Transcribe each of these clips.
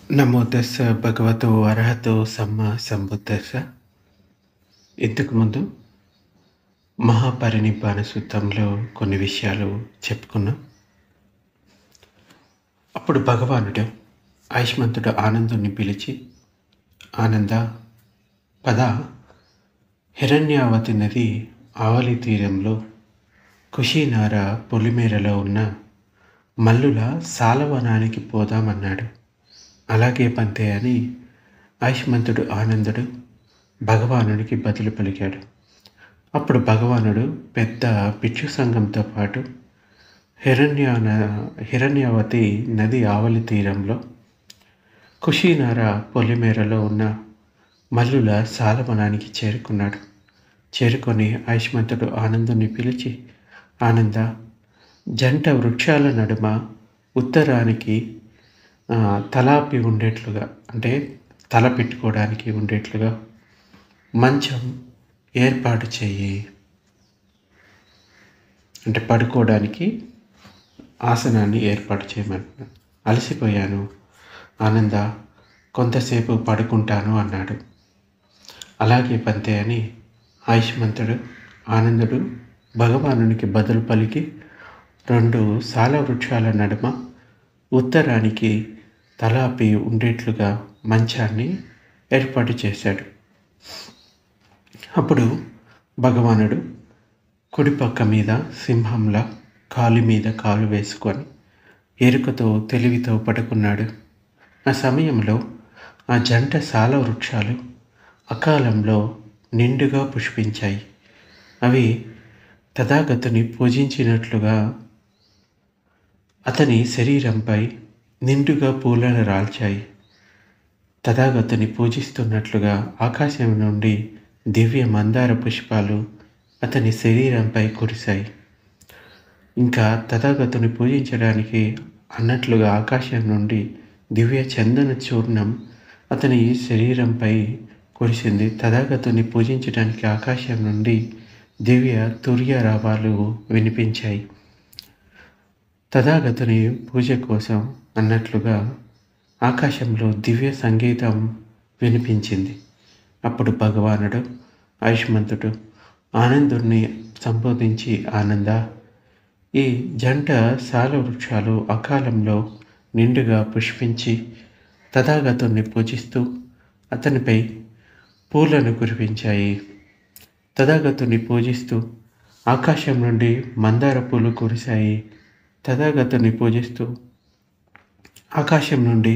నమో తస్స భగవతో అర్హతో సమ్మా సంబుద్దస్స. ఇంతకుముందు మహాపరినిబ్బాణ సూత్రంలో కొన్ని విషయాలు చెప్పుకున్నాం. అప్పుడు భగవానుడు ఆయుష్మంతుడు ఆనందుని పిలిచి, ఆనంద పద, హిరణ్యావతి నది ఆవలి తీరంలో కుషీనార పొలిమేరలో ఉన్న మల్లుల సాలవనానికి పోదామన్నాడు. అలాగే పంతే అని ఆయుష్మంతుడు ఆనందుడు భగవానునికి బదులు పలికాడు. అప్పుడు భగవానుడు పెద్ద భిక్షు సంఘంతో పాటు హిరణ్యావతి నది ఆవలి తీరంలో కుషీనార పొలిమేరలో ఉన్న మల్లుల సాలవనానికి చేరుకున్నాడు. చేరుకొని ఆయుష్మంతుడు ఆనందుని పిలిచి, ఆనంద, జంట వృక్షాల నడుమ ఉత్తరానికి తలాపి ఉండేట్లుగా, అంటే తల పెట్టుకోవడానికి ఉండేట్లుగా మంచం ఏర్పాటు చేయి, అంటే పడుకోవడానికి ఆసనాన్ని ఏర్పాటు చేయమంటున్నాను. అలసిపోయాను ఆనంద, కొంతసేపు పడుకుంటాను అన్నాడు. అలాగే పంతే అని ఆయుష్మంతుడు ఆనందుడు భగవానునికి బదులు పలికి 2 సాల వృక్షాల నడుమ ఉత్తరానికి తలాపి ఉండేట్లుగా మంచాన్ని ఏర్పాటు చేశాడు. అప్పుడు భగవానుడు కుడిపక్క మీద సింహంలా కాలు మీద కాలు వేసుకొని ఎరుకతో తెలివితో పడుకున్నాడు. ఆ సమయంలో ఆ జంట సాల వృక్షాలు అకాలంలో నిండుగా పుష్పించాయి. అవి తథాగతుని పూజించినట్లుగా అతని శరీరంపై నిండుగా పూలను రాల్చాయి. తథాగతుని పూజిస్తున్నట్లుగా ఆకాశం నుండి దివ్య మందార పుష్పాలు అతని శరీరంపై కురిశాయి. ఇంకా తథాగతుని పూజించడానికి అన్నట్లుగా ఆకాశం నుండి దివ్య చందన చూర్ణం అతని శరీరంపై కురిసింది. తథాగతుని పూజించడానికి ఆకాశం నుండి దివ్య తుర్యరావాలు వినిపించాయి. తథాగతుని పూజ కోసం అన్నట్లుగా ఆకాశంలో దివ్య సంగీతం వినిపించింది. అప్పుడు భగవానుడు ఆయుష్మంతుడు ఆనందుని సంబోధించి, ఆనంద, ఈ జంట సాల వృక్షాలు అకాలంలో నిండుగా పుష్పించి తథాగతుని పూజిస్తూ అతనిపై పూలను కురిపించాయి. తథాగతుని పూజిస్తూ ఆకాశం నుండి మందార పూలు కురిశాయి. తథాగతుని పూజిస్తూ ఆకాశం నుండి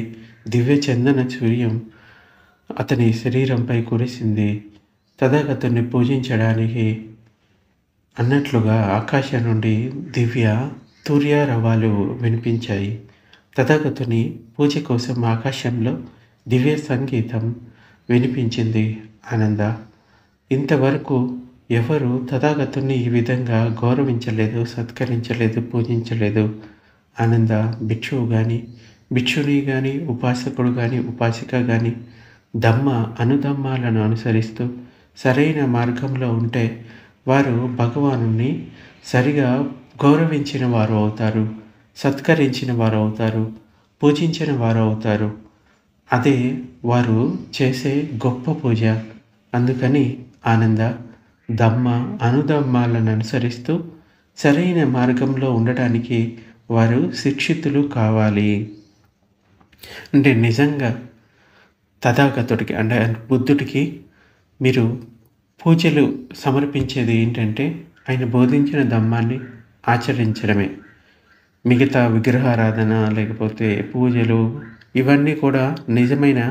దివ్య చందన సూర్యం అతని శరీరంపై కురిసింది. తథాగతుని పూజించడానికి అన్నట్లుగా ఆకాశం నుండి దివ్య తుర్యరవాలు వినిపించాయి. తథాగతుని పూజ కోసం ఆకాశంలో దివ్య సంగీతం వినిపించింది. ఆనంద, ఇంతవరకు ఎవరు తథాగతుని ఈ విధంగా గౌరవించలేదు, సత్కరించలేదు, పూజించలేదు. ఆనంద, భిక్షువు కానీ, భిక్షుని కానీ, ఉపాసకుడు కానీ, ఉపాసిక కానీ ధమ్మ అనుధమ్మాలను అనుసరిస్తూ సరైన మార్గంలో ఉంటే వారు భగవానుని సరిగా గౌరవించిన వారు అవుతారు, సత్కరించిన వారు అవుతారు, పూజించిన వారు అవుతారు. అదే వారు చేసే గొప్ప పూజ. అందుకని ఆనంద, ధమ్మ అనుధమ్మాలను అనుసరిస్తూ సరైన మార్గంలో ఉండటానికి వారు శిక్షితులు కావాలి. అంటే నిజంగా తథాగతుడికి, అంటే బుద్ధుడికి మీరు పూజలు సమర్పించేది ఏంటంటే ఆయన బోధించిన ధమ్మాన్ని ఆచరించడమే. మిగతా విగ్రహారాధన లేకపోతే పూజలు ఇవన్నీ కూడా నిజమైన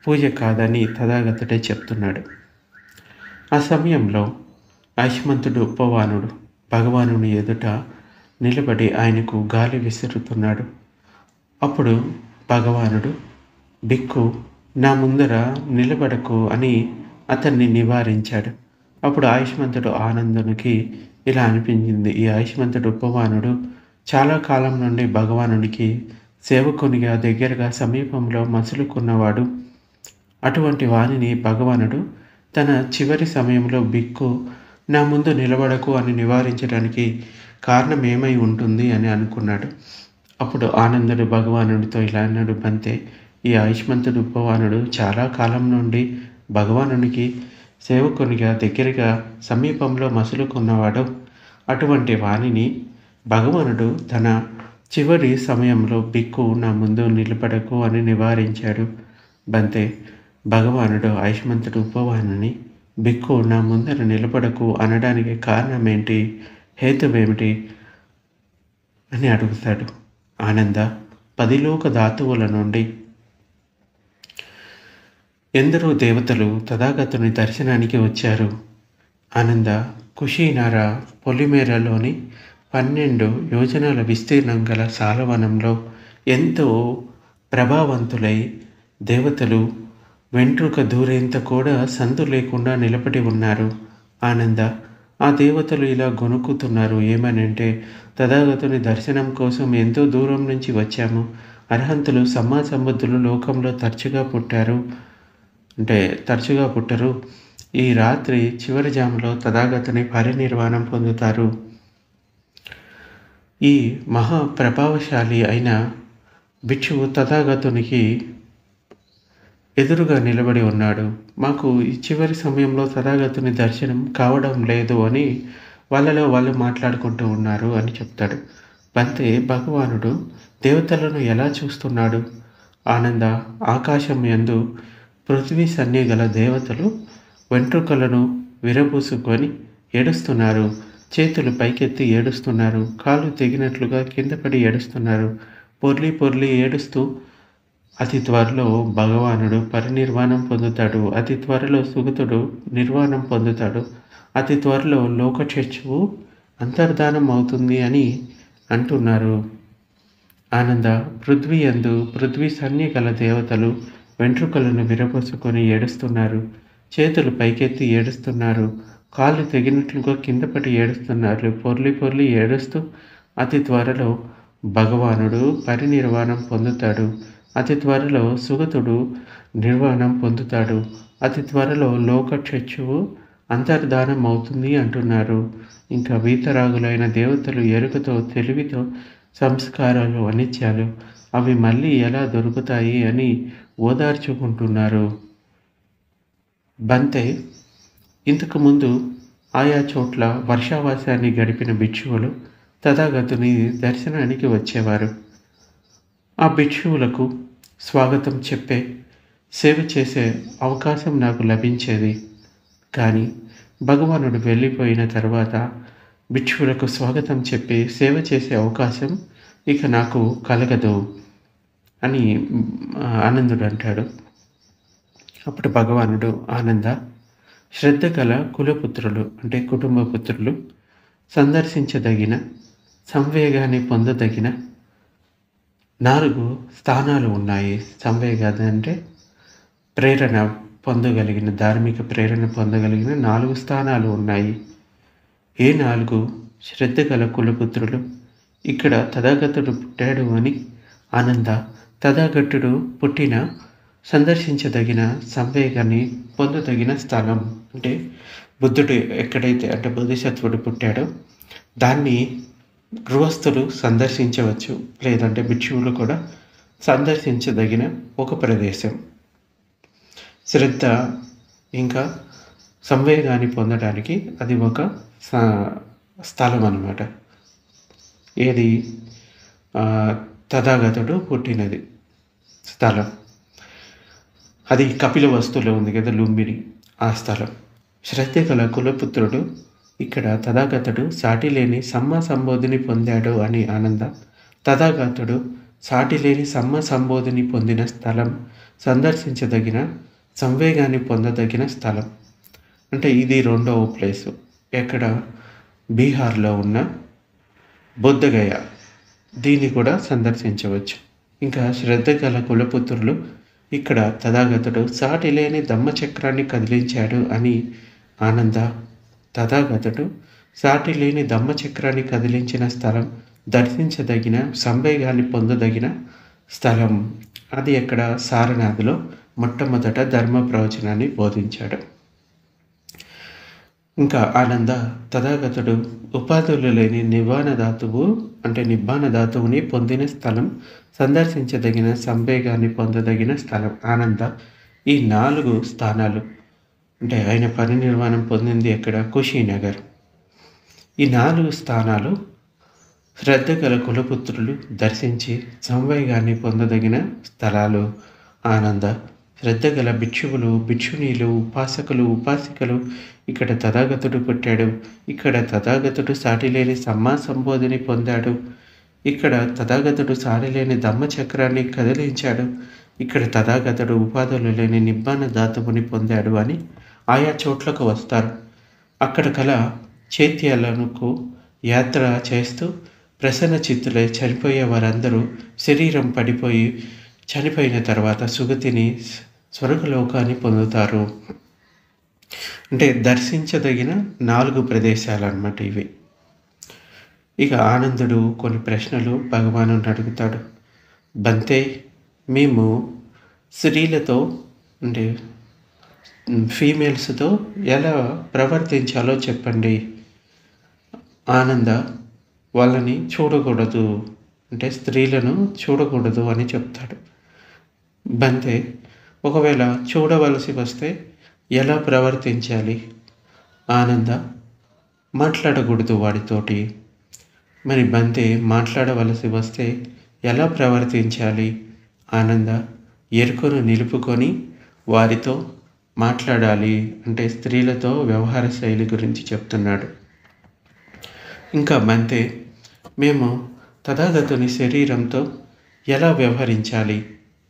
పూజ కాదని తథాగతుడే చెప్తున్నాడు. ఆ సమయంలో ఆయుష్మంతుడు ఉపవానుడు భగవానుని ఎదుట నిలబడి ఆయనకు గాలి విసురుతున్నాడు. అప్పుడు భగవానుడు, భిక్కు, నా ముందర నిలబడకు అని అతన్ని నివారించాడు. అప్పుడు ఆయుష్మంతుడు ఆనందునికి ఇలా అనిపించింది, ఈ ఆయుష్మంతుడు ఉపవానుడు చాలా కాలం నుండి భగవానునికి సేవకునిగా దగ్గరగా సమీపంలో మసులుకున్నవాడు. అటువంటి వాణిని భగవానుడు తన చివరి సమయంలో భిక్కు నా ముందు నిలబడకు అని నివారించడానికి కారణం ఏమై ఉంటుంది అని అనుకున్నాడు. అప్పుడు ఆనందుడు భగవానుడితో ఇలా అన్నాడు, బంతే, ఈ ఆయుష్మంతుడు ఉపవానుడు చాలా కాలం నుండి భగవానునికి సేవకునిగా దగ్గరగా సమీపంలో మసులుకున్నవాడు. అటువంటి వానిని భగవానుడు తన చివరి సమయంలో బిక్కు నా ముందు నిలబడకు అని నివారించాడు. బంతే భగవానుడు ఆయుష్మంతుడు ఉపవానుని బిక్కు నా ముందర నిలబడకు అనడానికి కారణమేంటి, హేతువేమిటి అని అడుగుతాడు. ఆనంద 10 లోక ధాతువుల నుండి ఎందరో దేవతలు తథాగతుని దర్శనానికి వచ్చారు. ఆనంద కుషీనార పొలిమేరలోని 12 యోజనాల విస్తీర్ణం గల సాలవనంలో ఎంతో ప్రభావంతులై దేవతలు వెంట్రుక దూరేంత కూడా సందు లేకుండా నిలబడి ఉన్నారు. ఆనంద ఆ దేవతలు ఇలా గొనుక్కుతున్నారు. ఏమనంటే, తథాగతుని దర్శనం కోసం ఎంతో దూరం నుంచి వచ్చాము. అర్హంతులు సమాసంబుద్ధులు లోకంలో తరచుగా పుట్టరు. ఈ రాత్రి చివరి జాములో తథాగతుని పరినిర్వాణం పొందుతారు. ఈ మహాప్రభావశాలి అయిన భిక్షువు తథాగతునికి ఎదురుగా నిలబడి ఉన్నాడు. మాకు ఈ చివరి సమయంలో తథాగతుని దర్శనం కావడం లేదు అని వాళ్ళలో వాళ్ళు మాట్లాడుకుంటూ ఉన్నారు అని చెప్తాడు. బంతే భగవానుడు దేవతలను ఎలా చూస్తున్నాడు? ఆనంద ఆకాశం యందు పృథ్వీ సన్ని గల దేవతలు వెంట్రుకలను విరబూసుకొని ఏడుస్తున్నారు. చేతులు పైకెత్తి ఏడుస్తున్నారు. కాళ్ళు తెగినట్లుగా కింద పడి ఏడుస్తున్నారు. పొర్లి పొర్లి ఏడుస్తూ అతి త్వరలో భగవానుడు పరినిర్వాణం పొందుతాడు. అతి త్వరలో సుగతుడు నిర్వాణం పొందుతాడు. అతి త్వరలో లోకచక్షువు అంతర్ధానం అవుతుంది అని అంటున్నారు. ఆనంద పృథ్వీ యందు పృథ్వీ సన్ని గల దేవతలు వెంట్రుకలను విరబోసుకొని ఏడుస్తున్నారు. చేతులు పైకెత్తి ఏడుస్తున్నారు. కాళ్ళు తెగినట్లుగా కింద పడి ఏడుస్తున్నారు. పొర్లి పొర్లి ఏడుస్తూ అతి త్వరలో భగవానుడు పరినిర్వాణం పొందుతాడు. అతి త్వరలో సుగతుడు నిర్వాణం పొందుతాడు. అతి త్వరలో లోకచక్షువు అంతర్ధానం అవుతుంది అంటున్నారు. ఇంకా వీతరాగులైన దేవతలు ఎరుకతో తెలివితో సంస్కారాలు అనిత్యాలు, అవి మళ్ళీ ఎలా దొరుకుతాయి అని ఓదార్చుకుంటున్నారు. బంతే ఇంతకుముందు ఆయా చోట్ల వర్షావాసాన్ని గడిపిన భిక్షువులు తథాగతుని దర్శనానికి వచ్చేవారు. ఆ భిక్షువులకు స్వాగతం చెప్పే సేవ చేసే అవకాశం నాకు లభించేది. కానీ భగవానుడు వెళ్ళిపోయిన తర్వాత భిక్షువులకు స్వాగతం చెప్పి సేవ చేసే అవకాశం ఇక నాకు కలగదు అని ఆనందుడు అంటాడు. అప్పుడు భగవానుడు, ఆనంద శ్రద్ధ గల కులపుత్రులు అంటే కుటుంబ పుత్రులు సందర్శించదగిన సంవేగాన్ని పొందదగిన 4 స్థానాలు ఉన్నాయి. సంవేగాద అంటే ప్రేరణ పొందగలిగిన, ధార్మిక ప్రేరణ పొందగలిగిన 4 స్థానాలు ఉన్నాయి. ఏ 4? శ్రద్ధ గల కులపుత్రులు. ఇక్కడ తథాగతుడు పుట్టాడు అని ఆనంద తథాగతుడు పుట్టిన సందర్శించదగిన సంవేగాన్ని పొందదగిన స్థలం అంటే బుద్ధుడు ఎక్కడైతే అంటే బోధిసత్వుడు పుట్టాడో దాన్ని గృహస్థులు సందర్శించవచ్చు, లేదంటే భిక్షువులు కూడా సందర్శించదగిన ఒక ప్రదేశం. శ్రద్ధ ఇంకా సంవేగాన్ని పొందడానికి అది ఒక స్థలం అన్నమాట. ఏది? తథాగతుడు పుట్టినది స్థలం. అది కపిల వస్తువులో ఉంది కదా, లుంబిని, ఆ స్థలం. శ్రద్ధ గల కులపుత్రుడు ఇక్కడ తథాగతుడు సాటి లేని సమ్మ సంబోధిని పొందాడు అని ఆనంద. తథాగతుడు సాటి లేని సమ్మ సంబోధిని పొందిన స్థలం, సందర్శించదగిన సంవేగాన్ని పొందదగిన స్థలం. అంటే ఇది 2వ ప్లేసు. ఎక్కడ? బీహార్లో ఉన్న బుద్ధగయ. దీన్ని కూడా సందర్శించవచ్చు. ఇంకా శ్రద్ధ గల కులపుత్రులు ఇక్కడ తథాగతుడు సాటి లేని ధమ్మచక్రాన్ని కదిలించాడు అని ఆనంద. తథాగతుడు సాటి లేని ధమ్మచక్రాన్ని కదిలించిన స్థలం, దర్శించదగిన సంవేగాన్ని పొందదగిన స్థలం. అది ఎక్కడ? సారనాథ్లో మొట్టమొదట ధర్మ ప్రవచనాన్ని బోధించాడు. ఇంకా ఆనంద తథాగతుడు ఉపాధులు లేని నిబ్బాన ధాతువుని పొందిన స్థలం, సందర్శించదగిన సంవేగాన్ని పొందదగిన స్థలం. ఆనంద ఈ 4 స్థానాలు అంటే ఆయన పరినిర్వాణం పొందింది ఎక్కడ? కుషీనగర్. ఈ 4 స్థానాలు శ్రద్ధ గల కులపుత్రులు దర్శించి సంవేగాన్ని పొందదగిన స్థలాలు. ఆనంద శ్రద్ధ గల భిక్షువులు, భిక్షునీలు, ఉపాసకులు, ఉపాసికలు ఇక్కడ తథాగతుడు పుట్టాడు. ఇక్కడ తథాగతుడు సాటిలేని సమ్మా సంబోధిని పొందాడు. ఇక్కడ తథాగతుడు సాటిలేని ధమ్మచక్రాన్ని కదిలించాడు. ఇక్కడ తథాగతుడు ఉపాధులు లేని నిబ్బాన ధాతువుని పొందాడు అని ఆయా చోట్లకు వస్తారు. అక్కడ కల చైత్యాలకు యాత్ర చేస్తూ ప్రసన్న చిత్తులై చనిపోయే వారందరూ శరీరం పడిపోయి చనిపోయిన తర్వాత సుగతిని, స్వర్గలోకాన్ని పొందుతారు. అంటే దర్శించదగిన 4 ప్రదేశాలు అన్నమాట ఇవి. ఇక ఆనందుడు కొన్ని ప్రశ్నలు భగవాను అడుగుతాడు. బంతే, మేము స్త్రీలతో అంటే ఫీమేల్స్తో ఎలా ప్రవర్తించాలో చెప్పండి. ఆనంద వాళ్ళని చూడకూడదు అంటే స్త్రీలను చూడకూడదు అని చెప్తాడు. బంతే, ఒకవేళ చూడవలసి వస్తే ఎలా ప్రవర్తించాలి? ఆనంద మాట్లాడకూడదు వాడితోటి. మరి బంతే మాట్లాడవలసి వస్తే ఎలా ప్రవర్తించాలి? ఆనంద ఎరుకను నిలుపుకొని వారితో మాట్లాడాలి అంటే స్త్రీలతో వ్యవహార శైలి గురించి చెప్తున్నాడు. ఇంకా బంతే, మేము తథాగతుని శరీరంతో ఎలా వ్యవహరించాలి?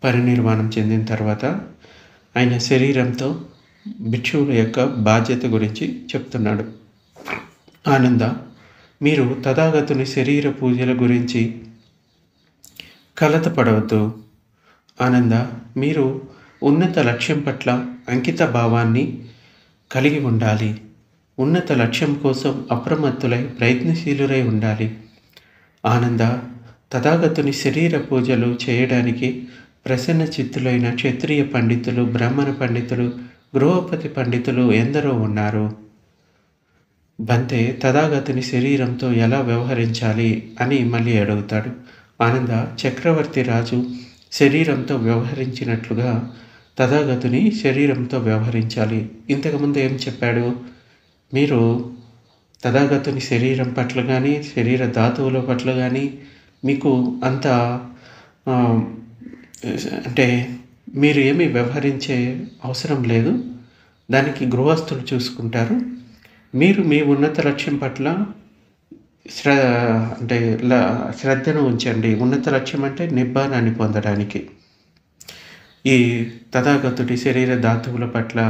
పరినిర్వాణం చెందిన తర్వాత ఆయన శరీరంతో భిక్షువుల యొక్క బాధ్యత గురించి చెప్తున్నాడు. ఆనంద, మీరు తథాగతుని శరీర పూజల గురించి కలత పడవద్దు. ఆనంద, మీరు ఉన్నత లక్ష్యం పట్ల అంకిత భావాన్ని కలిగి ఉండాలి. ఉన్నత లక్ష్యం కోసం అప్రమత్తులై ప్రయత్నశీలురై ఉండాలి. ఆనంద, తథాగతుని శరీర పూజలు చేయడానికి ప్రసన్న చిత్తులైన క్షత్రియ పండితులు, బ్రాహ్మణ పండితులు, గృహపతి పండితులు ఎందరో ఉన్నారు. బంతే తథాగతుని శరీరంతో ఎలా వ్యవహరించాలి అని మళ్ళీ అడుగుతాడు. ఆనంద, చక్రవర్తి రాజు శరీరంతో వ్యవహరించినట్లుగా తథాగతుని శరీరంతో వ్యవహరించాలి. ఇంతకుముందు ఏం చెప్పాడు? మీరు తథాగతుని శరీరం పట్ల కానీ శరీర ధాతువుల పట్ల కానీ మీకు అంత అంటే మీరు ఏమీ వ్యవహరించే అవసరం లేదు, దానికి గృహస్థులు చూసుకుంటారు. మీరు మీ ఉన్నత లక్ష్యం పట్ల శ్రద్ధను ఉంచండి. ఉన్నత లక్ష్యం అంటే నిబ్బానాన్ని పొందడానికి. ఈ తథాగతుడి శరీర ధాతువుల పట్ల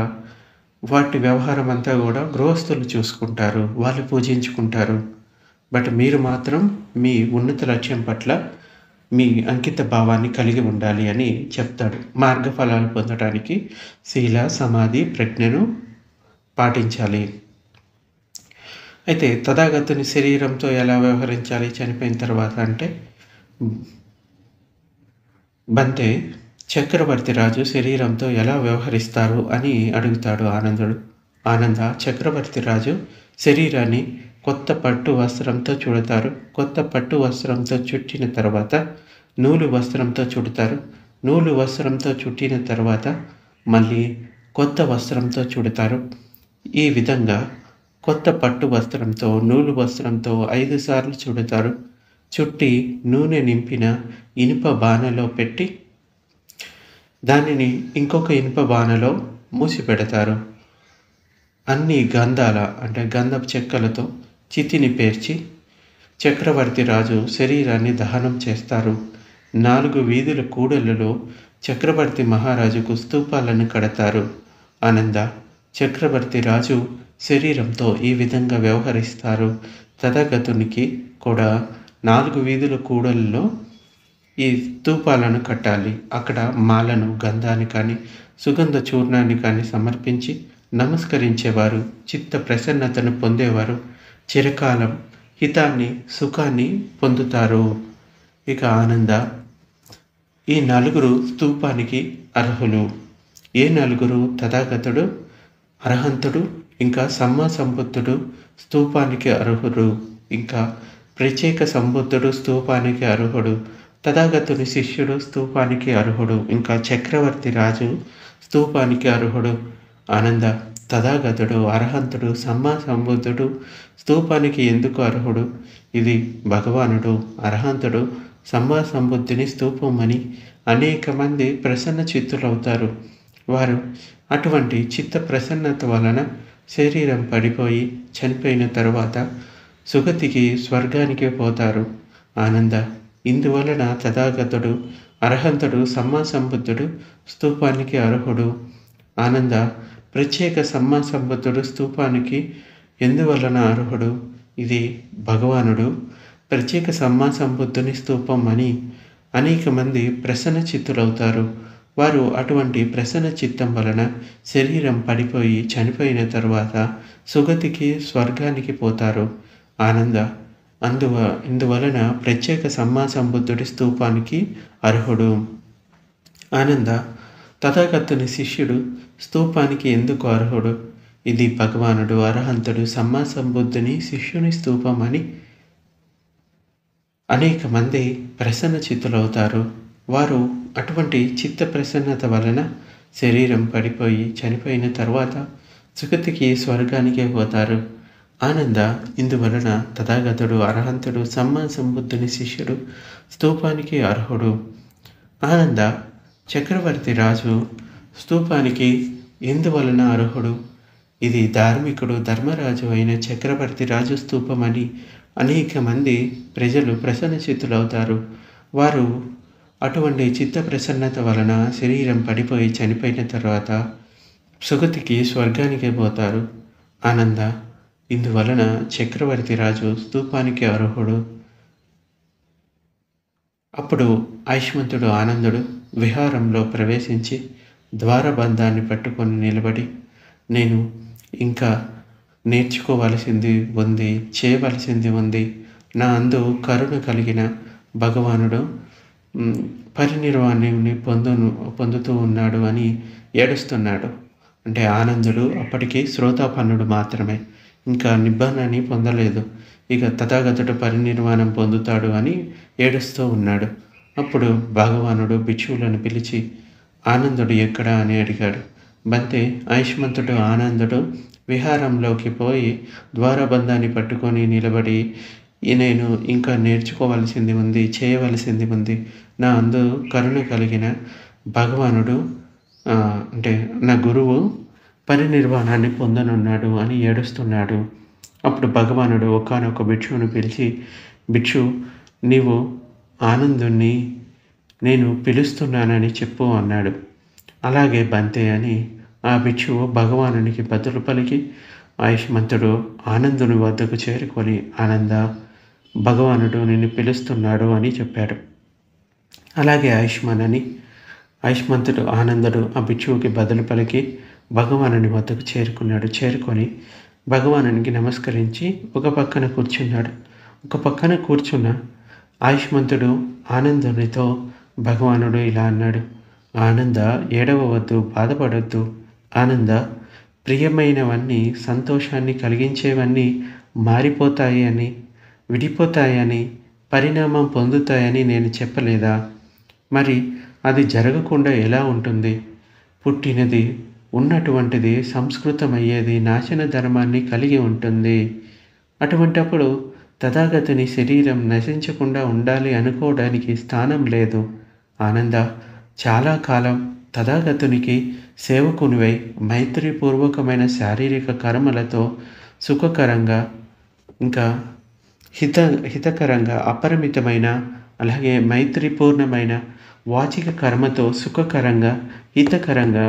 వాటి వ్యవహారం అంతా కూడా గృహస్థులు చూసుకుంటారు, వాళ్ళు పూజించుకుంటారు. బట్ మీరు మాత్రం మీ ఉన్నత లక్ష్యం పట్ల మీ అంకిత భావాన్ని కలిగి ఉండాలి అని చెప్తాడు. మార్గఫలాలు పొందడానికి శీల, సమాధి, ప్రజ్ఞను పాటించాలి. అయితే తథాగతుని శరీరంతో ఎలా వ్యవహరించాలి చనిపోయిన తర్వాత అంటే, బంతే చక్రవర్తి రాజు శరీరంతో ఎలా వ్యవహరిస్తారు అని అడుగుతాడు ఆనందుడు. ఆనంద, చక్రవర్తి రాజు శరీరాన్ని కొత్త పట్టు వస్త్రంతో చుడతారు. కొత్త పట్టు వస్త్రంతో చుట్టిన తర్వాత నూలు వస్త్రంతో చుడతారు. నూలు వస్త్రంతో చుట్టిన తర్వాత మళ్ళీ కొత్త వస్త్రంతో చుడతారు. ఈ విధంగా కొత్త పట్టు వస్త్రంతో, నూలు వస్త్రంతో 5 సార్లు చుడతారు. చుట్టి నూనె నింపిన ఇనుప బాణలో పెట్టి దానిని ఇంకొక ఇనుప బాణలో మూసిపెడతారు. అన్ని గంధపు చెక్కలతో చితిని పేర్చి చక్రవర్తి రాజు శరీరాన్ని దహనం చేస్తారు. 4 వీధుల కూడళ్లలో చక్రవర్తి మహారాజుకు స్తూపాలను కడతారు. ఆనంద, చక్రవర్తి రాజు శరీరంతో ఈ విధంగా వ్యవహరిస్తారు. తథాగతునికి కూడా 4 వీధుల కూడల్లో ఈ స్తూపాలను కట్టాలి. అక్కడ మాలను, గంధాన్ని కానీ సుగంధ చూర్ణాన్ని కానీ సమర్పించి నమస్కరించేవారు చిత్త ప్రసన్నతను పొందేవారు చిరకాలం హితాన్ని, సుఖాన్ని పొందుతారు. ఇక ఆనంద, ఈ 4 స్తూపానికి అర్హులు. ఏ 4? తథాగతుడు, అర్హంతుడు, ఇంకా సమ్మా సంబుద్ధుడు స్తూపానికి అర్హుడు, ఇంకా ప్రత్యేక సంబుద్ధుడు స్తూపానికి అర్హుడు, తథాగతుని శిష్యుడు స్తూపానికి అర్హుడు, ఇంకా చక్రవర్తి రాజు స్తూపానికి అర్హుడు. ఆనంద, తథాగతుడు, అర్హంతుడు, సమ్మా సంబుద్ధుడు స్తూపానికి ఎందుకు అర్హుడు? ఇది భగవానుడు అర్హంతుడు సమ్మా సంబుద్ధిని స్తూపం అని అనేక మంది ప్రసన్న చిత్తులవుతారు. వారు అటువంటి చిత్త ప్రసన్నత వలన శరీరం పడిపోయి చనిపోయిన తరువాత సుగతికి స్వర్గానికి పోతారు. ఆనంద, ఇందువలన తథాగతుడు అర్హంతుడు సమ్మా సంబుద్ధుడు స్తూపానికి అర్హుడు. ఆనంద, ప్రత్యేక సమ్మా సంబుద్ధుడు స్తూపానికి ఎందువలన అర్హుడు? ఇది భగవానుడు ప్రత్యేక సమ్మా సంబుద్ధుని స్తూపం అని అనేక మంది ప్రసన్న చిత్తులవుతారు. వారు అటువంటి ప్రసన్న చిత్తం వలన శరీరం పడిపోయి చనిపోయిన తరువాత సుగతికి స్వర్గానికి పోతారు. ఆనంద, ఇందువలన ప్రత్యేక సమ్మా సంబుద్ధుడి స్తూపానికి అర్హుడు. ఆనంద, తథాగతుని శిష్యుడు స్తూపానికి ఎందుకు అర్హుడు? ఇది భగవానుడు అర్హంతుడు సమ్మా సంబుద్ధుని శిష్యుని స్తూపం అని అనేక మంది ప్రసన్న చిత్తులవుతారు. వారు అటువంటి చిత్త ప్రసన్నత వలన శరీరం పడిపోయి చనిపోయిన తర్వాత సుగతికి స్వర్గానికి పోతారు. ఆనంద, ఇందువలన తథాగతుడు అర్హంతుడు సమ్మా సంబుద్ధుని శిష్యుడు స్తూపానికి అర్హుడు. ఆనంద, చక్రవర్తి రాజు స్తూపానికి ఎందువలన అర్హుడు? ఇది ధార్మికుడు ధర్మరాజు అయిన చక్రవర్తి రాజు స్తూపం అని అనేక మంది ప్రజలు ప్రసన్న చిత్తులవుతారు. వారు అటువంటి చిత్త ప్రసన్నత వలన శరీరం పడిపోయి చనిపోయిన తర్వాత సుగతికి స్వర్గానికి పోతారు. ఆనంద, ఇందువలన చక్రవర్తి రాజు స్తూపానికి అర్హుడు. అప్పుడు ఆయుష్మంతుడు ఆనందుడు విహారంలో ప్రవేశించి ద్వారబంధాన్ని పట్టుకొని నిలబడి, నేను ఇంకా నేర్చుకోవలసింది ఉంది, చేయవలసింది ఉంది. నా అందు కరుణ కలిగిన భగవానుడు పరినిర్వాణాన్ని పొందుతూ ఉన్నాడు అని ఏడుస్తున్నాడు. అంటే ఆనందుడు అప్పటికి శ్రోతాపన్నుడు మాత్రమే, ఇంకా నిబ్బానాన్ని పొందలేదు. ఇక తథాగతుడు పరినిర్వాణం పొందుతాడు అని ఏడుస్తూ ఉన్నాడు. అప్పుడు భగవానుడు భిక్షువులను పిలిచి, ఆనందుడు ఎక్కడా అని అడిగాడు. బంతే ఆయుష్మంతుడు ఆనందుడు విహారంలోకి పోయి ద్వారబంధాన్ని పట్టుకొని నిలబడి, నేను ఇంకా నేర్చుకోవలసింది ఉంది, చేయవలసింది ఉంది. నా అందు కరుణ కలిగిన భగవానుడు అంటే నా గురువు పరినిర్వాణాన్ని పొందనున్నాడు అని ఏడుస్తున్నాడు. అప్పుడు భగవానుడు ఒకానొక భిక్షువును పిలిచి, భిక్షు, నీవు ఆనందుణ్ణి నేను పిలుస్తున్నానని చెప్పు అన్నాడు. అలాగే బంతే అని ఆ భిక్షువు భగవానునికి బదులు పలికి ఆయుష్మంతుడు ఆనందుని వద్దకు చేరుకొని, ఆనంద, భగవానుడు నిన్ను పిలుస్తున్నాడు అని చెప్పాడు. అలాగే ఆయుష్మంతుడు ఆనందుడు ఆ భిక్షువుకి బదులు పలికి భగవానుని వద్దకు చేరుకొని భగవానునికి నమస్కరించి ఒక పక్కన కూర్చున్న ఆయుష్మంతుడు ఆనందునితో భగవానుడు ఇలా అన్నాడు, ఆనంద, ఏడవవద్దు, బాధపడొద్దు. ఆనంద, ప్రియమైనవన్నీ, సంతోషాన్ని కలిగించేవన్నీ మారిపోతాయి అని, విడిపోతాయని, పరిణామం పొందుతాయని నేను చెప్పలేదా? మరి అది జరగకుండా ఎలా ఉంటుంది? పుట్టినది, ఉన్నటువంటిది సంస్కృతమయ్యేది నాశన ధర్మాన్ని కలిగి ఉంటుంది. అటువంటప్పుడు తథాగతుని శరీరం నశించకుండా ఉండాలి అనుకోవడానికి స్థానం లేదు. ఆనంద, చాలా కాలం తథాగతునికి సేవకునివై మైత్రిపూర్వకమైన శారీరక కర్మలతో సుఖకరంగా ఇంకా హితకరంగా అపరిమితమైన, అలాగే మైత్రిపూర్ణమైన వాచిక కర్మతో సుఖకరంగా హితకరంగా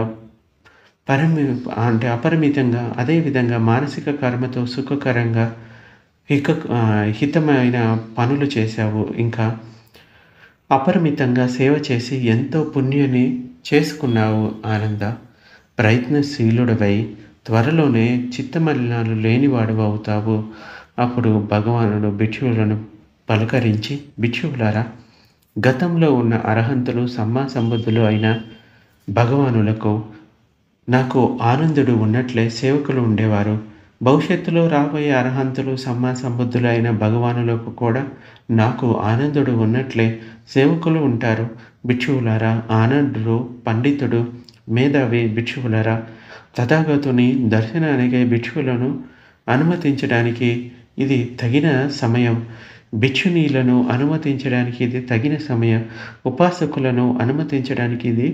అపరిమితంగా, అదేవిధంగా మానసిక కర్మతో సుఖకరంగా హితమైన పనులు చేశావు. ఇంకా అపరిమితంగా సేవ చేసి ఎంతో పుణ్యాన్ని చేసుకున్నావు. ఆనంద, ప్రయత్నశీలుడవై త్వరలోనే చిత్తమలినాలు లేనివాడు అవుతావు. అప్పుడు భగవానుడు భిక్షువులను పలకరించి, భిక్షువులారా, గతంలో ఉన్న అర్హంతులు సమ్మా సంబుద్ధులు అయిన భగవానులకు నాకు ఆనందుడు ఉన్నట్లే సేవకులు ఉండేవారు. భవిష్యత్తులో రాబోయే అర్హంతులు సంబుద్ధులు అయిన భగవానులకు కూడా నాకు ఆనందుడు ఉన్నట్లే సేవకులు ఉంటారు. భిక్షువులారా, ఆనందుడు పండితుడు, మేధావి భిక్షువులారా, తథాగతుని దర్శనానికి భిక్షువులను అనుమతించడానికి ఇది తగిన సమయం. భిక్షునీలను అనుమతించడానికి ఇది తగిన సమయం. ఉపాసకులను అనుమతించడానికి ఇది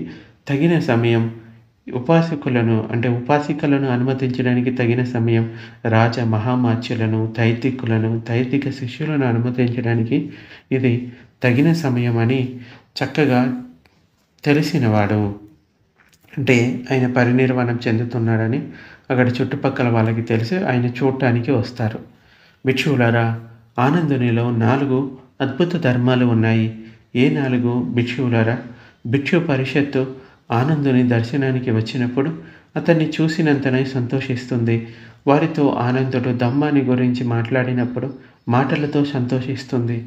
తగిన సమయం. ఉపాసికలను అనుమతించడానికి తగిన సమయం. రాజ మహామాత్యులను, తైతిక శిష్యులను అనుమతించడానికి ఇది తగిన సమయం అని చక్కగా తెలిసినవాడు. అంటే ఆయన పరినిర్వాణం చెందుతున్నాడని అక్కడ చుట్టుపక్కల వాళ్ళకి తెలిసి ఆయన చూడటానికి వస్తారు. భిక్షువులారా, ఆనందునిలో 4 అద్భుత ధర్మాలు ఉన్నాయి. ఏ 4? భిక్షువులారా, భిక్షు పరిషత్తు ఆనందుని దర్శనానికి వచ్చినప్పుడు అతన్ని చూసినంతనే సంతోషిస్తుంది. వారితో ఆనందుడు ధమ్మాని గురించి మాట్లాడినప్పుడు మాటలతో సంతోషిస్తుంది.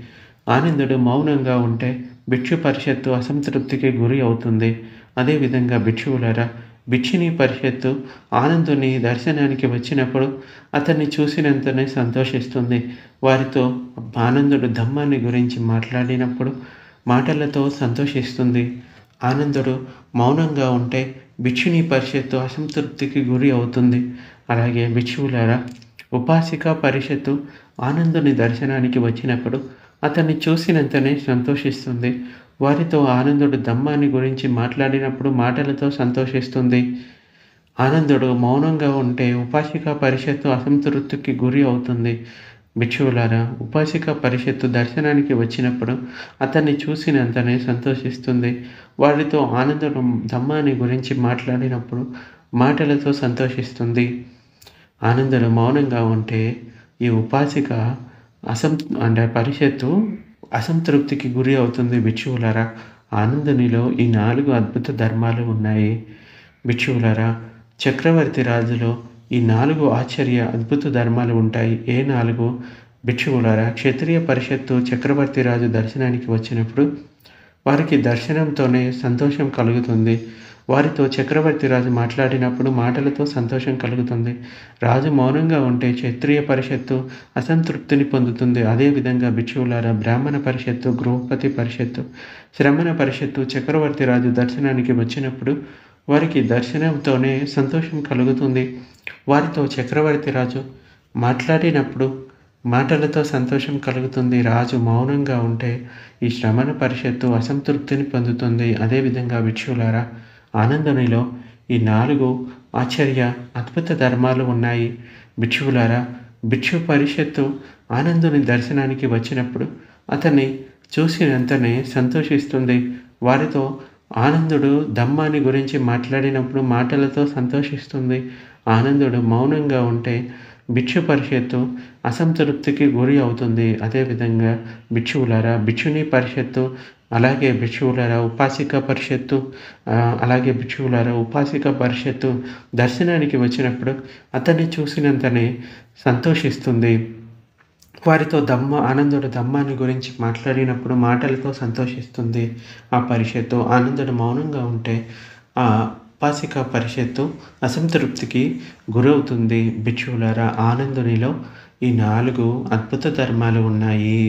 ఆనందుడు మౌనంగా ఉంటే భిక్షు పరిషత్తు అసంతృప్తికి గురి అవుతుంది. అదేవిధంగా భిక్షువులారా, భిక్షుని పరిషత్తు ఆనందుని దర్శనానికి వచ్చినప్పుడు అతన్ని చూసినంతనే సంతోషిస్తుంది. వారితో ఆనందుడు ధమ్మాన్ని గురించి మాట్లాడినప్పుడు మాటలతో సంతోషిస్తుంది. ఆనందుడు మౌనంగా ఉంటే భిక్షుని పరిషత్తు అసంతృప్తికి గురి అవుతుంది. అలాగే భిక్షువులారా, ఉపాసికా పరిషత్తు ఆనందుని దర్శనానికి వచ్చినప్పుడు అతన్ని చూసినంతనే సంతోషిస్తుంది. వారితో ఆనందుడు ధమ్మాన్ని గురించి మాట్లాడినప్పుడు మాటలతో సంతోషిస్తుంది. ఆనందుడు మౌనంగా ఉంటే ఉపాసికా పరిషత్తు అసంతృప్తికి గురి అవుతుంది. భిక్షువులారా, ఉపాసికా పరిషత్తు దర్శనానికి వచ్చినప్పుడు అతన్ని చూసినంతనే సంతోషిస్తుంది. వారితో ఆనందుడు ధమ్మాన్ని గురించి మాట్లాడినప్పుడు మాటలతో సంతోషిస్తుంది. ఆనందుడు మౌనంగా ఉంటే ఈ ఉపాసిక పరిషత్తు అసంతృప్తికి గురి అవుతుంది. భిక్షువులారా, ఆనందునిలో ఈ 4 అద్భుత ధర్మాలు ఉన్నాయి. భిక్షువులారా, చక్రవర్తి రాజులో ఈ 4 ఆశ్చర్య అద్భుత ధర్మాలు ఉంటాయి. ఏ 4? భిక్షువులారా, క్షత్రియ పరిషత్తు చక్రవర్తి రాజు దర్శనానికి వచ్చినప్పుడు వారికి దర్శనంతోనే సంతోషం కలుగుతుంది. వారితో చక్రవర్తి రాజు మాట్లాడినప్పుడు మాటలతో సంతోషం కలుగుతుంది. రాజు మౌనంగా ఉంటే క్షత్రియ పరిషత్తు అసంతృప్తిని పొందుతుంది. అదేవిధంగా భిక్షువులారా, బ్రాహ్మణ పరిషత్తు, గృహపతి పరిషత్తు, శ్రమణ పరిషత్తు చక్రవర్తి రాజు దర్శనానికి వచ్చినప్పుడు వారికి దర్శనంతోనే సంతోషం కలుగుతుంది. వారితో చక్రవర్తి రాజు మాట్లాడినప్పుడు మాటలతో సంతోషం కలుగుతుంది. రాజు మౌనంగా ఉంటే ఈ శ్రమణ పరిషత్తు అసంతృప్తిని పొందుతుంది. అదేవిధంగా భిక్షువులారా, ఆనందునిలో ఈ 4 ఆశ్చర్య అద్భుత ధర్మాలు ఉన్నాయి. భిక్షువులారా, భిక్షు పరిషత్తు ఆనందుని దర్శనానికి వచ్చినప్పుడు అతన్ని చూసినంతనే సంతోషిస్తుంది. వారితో ఆనందుడు ధమ్మాని గురించి మాట్లాడినప్పుడు మాటలతో సంతోషిస్తుంది. ఆనందుడు మౌనంగా ఉంటే భిక్షు పరిషత్తు అసంతృప్తికి గురి అవుతుంది. అదేవిధంగా భిక్షువులారా, భిక్షుని పరిషత్తు, అలాగే భిక్షువులారా ఉపాసిక పరిషత్తు, దర్శనానికి వచ్చినప్పుడు అతన్ని చూసినంతనే సంతోషిస్తుంది. వారితో ఆనందుడు ధమ్మాన్ని గురించి మాట్లాడినప్పుడు మాటలతో సంతోషిస్తుంది. ఆ పరిషత్తు ఆనందుడు మౌనంగా ఉంటే ఆ ఉపాసిక పరిషత్తు అసంతృప్తికి గురవుతుంది. భిక్షువులారా, ఆనందునిలో ఈ 4 అద్భుత ధర్మాలు ఉన్నాయి.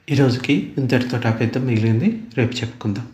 ఈరోజుకి ఇంతటితో టాపిక్ మిగిలింది. రేపు చెప్పుకుందాం.